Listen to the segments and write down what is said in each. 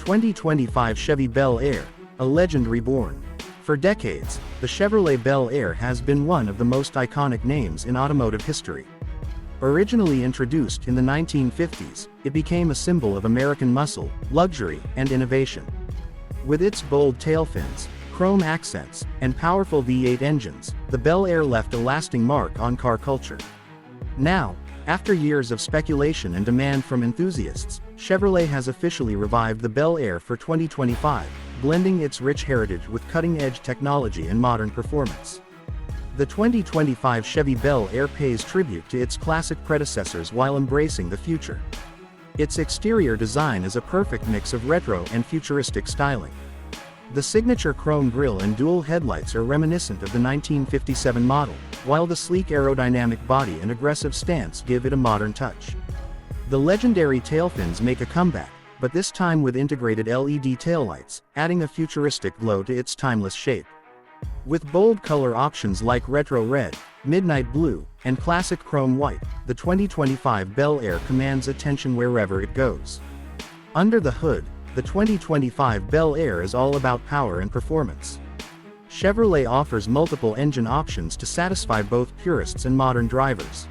2025 Chevy Bel Air, a legend reborn. For decades, the Chevrolet Bel Air has been one of the most iconic names in automotive history. Originally introduced in the 1950s, it became a symbol of American muscle, luxury, and innovation. With its bold tail fins, chrome accents, and powerful V8 engines, the Bel Air left a lasting mark on car culture. Now, after years of speculation and demand from enthusiasts, Chevrolet has officially revived the Bel Air for 2025, blending its rich heritage with cutting-edge technology and modern performance. The 2025 Chevy Bel Air pays tribute to its classic predecessors while embracing the future. Its exterior design is a perfect mix of retro and futuristic styling. The signature chrome grille and dual headlights are reminiscent of the 1957 model, while the sleek aerodynamic body and aggressive stance give it a modern touch. The legendary tailfins make a comeback, but this time with integrated LED taillights, adding a futuristic glow to its timeless shape. With bold color options like retro red, midnight blue, and classic chrome white, the 2025 Bel Air commands attention wherever it goes. Under the hood, the 2025 Bel Air is all about power and performance. Chevrolet offers multiple engine options to satisfy both purists and modern drivers.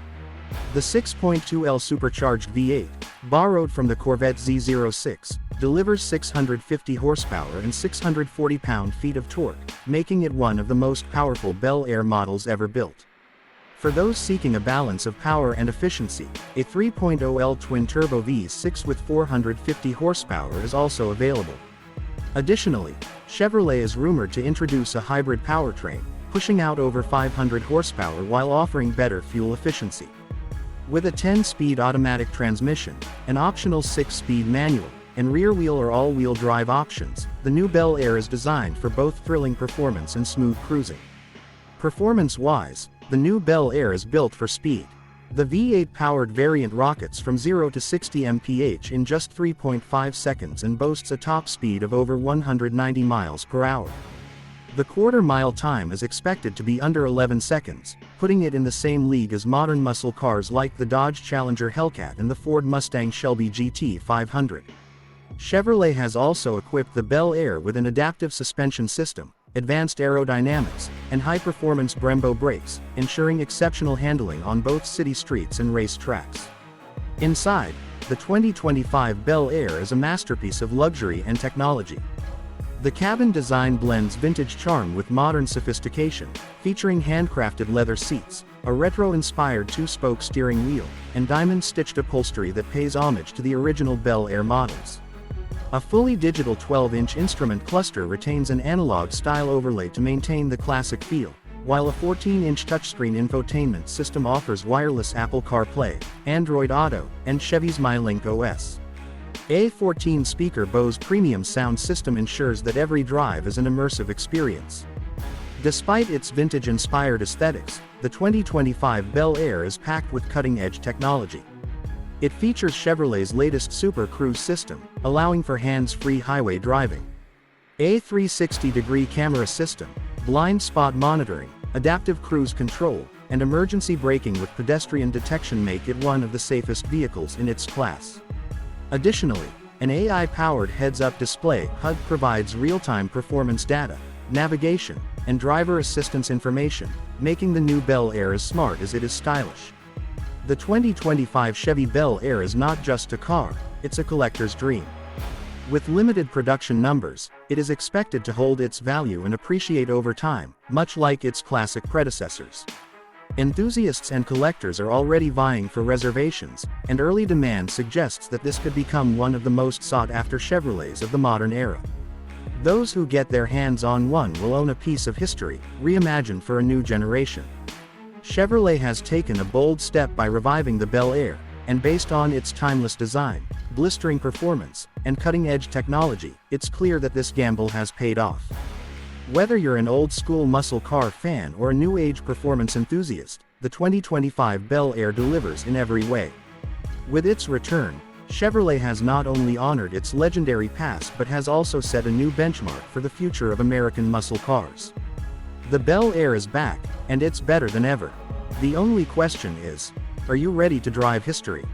The 6.2L supercharged V8, borrowed from the Corvette Z06, delivers 650 horsepower and 640 pound-feet of torque, making it one of the most powerful Bel Air models ever built. For those seeking a balance of power and efficiency, a 3.0L twin-turbo V6 with 450 horsepower is also available. Additionally, Chevrolet is rumored to introduce a hybrid powertrain, pushing out over 500 horsepower while offering better fuel efficiency. With a 10-speed automatic transmission, an optional 6-speed manual, and rear-wheel or all-wheel drive options, the new Bel Air is designed for both thrilling performance and smooth cruising. Performance-wise, the new Bel Air is built for speed. The V8-powered variant rockets from 0 to 60 mph in just 3.5 seconds and boasts a top speed of over 190 miles per hour. The quarter-mile time is expected to be under 11 seconds, putting it in the same league as modern muscle cars like the Dodge Challenger Hellcat and the Ford Mustang Shelby GT 500. Chevrolet has also equipped the Bel Air with an adaptive suspension system, advanced aerodynamics, and high-performance Brembo brakes, ensuring exceptional handling on both city streets and race tracks. Inside, the 2025 Bel Air is a masterpiece of luxury and technology. The cabin design blends vintage charm with modern sophistication, featuring handcrafted leather seats, a retro-inspired two-spoke steering wheel, and diamond-stitched upholstery that pays homage to the original Bel Air models. A fully digital 12-inch instrument cluster retains an analog-style overlay to maintain the classic feel, while a 14-inch touchscreen infotainment system offers wireless Apple CarPlay, Android Auto, and Chevy's MyLink OS. A 14-speaker Bose premium sound system ensures that every drive is an immersive experience. Despite its vintage-inspired aesthetics, the 2025 Bel Air is packed with cutting-edge technology. It features Chevrolet's latest Super Cruise system, allowing for hands-free highway driving. A 360-degree camera system, blind spot monitoring, adaptive cruise control, and emergency braking with pedestrian detection make it one of the safest vehicles in its class. Additionally, an AI-powered heads-up display HUD provides real-time performance data, navigation, and driver assistance information, making the new Bel Air as smart as it is stylish. The 2025 Chevy Bel Air is not just a car, it's a collector's dream. With limited production numbers, it is expected to hold its value and appreciate over time, much like its classic predecessors. Enthusiasts and collectors are already vying for reservations, and early demand suggests that this could become one of the most sought-after Chevrolets of the modern era. Those who get their hands on one will own a piece of history, reimagined for a new generation. Chevrolet has taken a bold step by reviving the Bel Air, and based on its timeless design, blistering performance, and cutting-edge technology, it's clear that this gamble has paid off. Whether you're an old-school muscle car fan or a new-age performance enthusiast, the 2025 Bel Air delivers in every way. With its return, Chevrolet has not only honored its legendary past but has also set a new benchmark for the future of American muscle cars. The Bel Air is back, and it's better than ever. The only question is, are you ready to drive history?